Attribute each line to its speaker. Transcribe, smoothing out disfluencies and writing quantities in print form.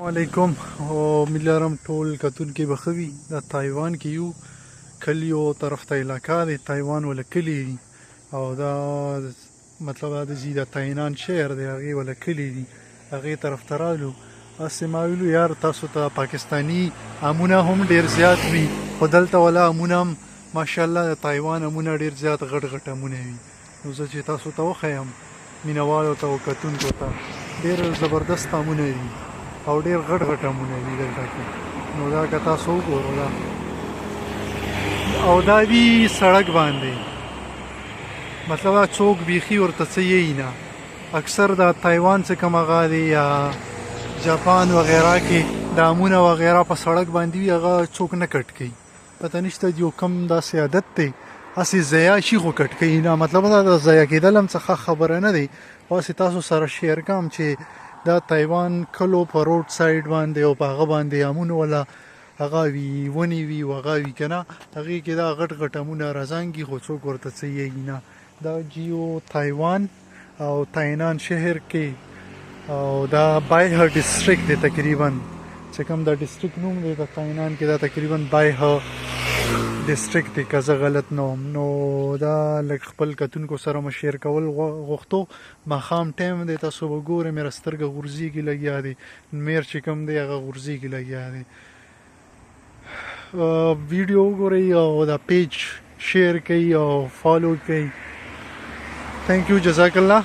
Speaker 1: علیکم او مليارم ټول کتونکي به ښه وي. د تایوان کې یو کلیو طرف ته علاقه دی، تایوان ولا کلی دي او دا مطلب دا دی د تاینان شهر دی، هغې ولا کلی دي، هغې طرف ته رالو. هسې ما ویلو یار تاسو ته پاکستاني امونه هم ډېر زیات وي، خو دلته ولا امونه هم ماشاءالله د تایوان امونه ډېر زیات غټ غټ امونه وي. نو زه چې تاسو ته وښیم مینهوالو ته او کتونکو ته ډېر زبردست امونه دي او ډېر غټ غټ امونه دي دلته کې. نو دا که تاسو وګورو دا او دا دي سړک باندې، مطلب دا څوک بیخي ورته څه یی نه. اکثر د تایوان څه کوم هغه دی یا جاپان وغیره کې د امونه وغیره په سړک باندې وي، هغه څوک نه کټ کوي. پته نشته یو کم داسې عادت دی، هسې ضیا شي خو کټ کوي نه. مطلب دا د ضیا کېدل هم څخه خبره نه دی. هسې تاسو سره شیر کوم چې دا تایوان کلو په روډ سایډ باندې او په هغه باندې امونه ولا هغه وي، ونې وي او هغه وي که نه، هغې کې دا غټ غټ امونه رازانګي خو څوک ورته څه یی نه. دا جیو تایوان او تاینان شهر کې او دا بایه ډسټرکټ دی تقریبا، چې کوم دا ډسټرکټ نوم دی د تاینان کې، دا تقریبا بایه ډسټرکټ دی که زه غلط نه وم. نو دا لږ خپل کتونکو سره مو شیر کول غوښتو. ماښام ټایم دی، تاسو به ګورئ مېره سترګه غورځېږي لګیا دی، میر چې کوم دی هغه غورځېږي لګیا دی. ویډیو وګورئ او دا پیج شیر کوئ او فالو کوئ. تھینک یو، جزاک الله.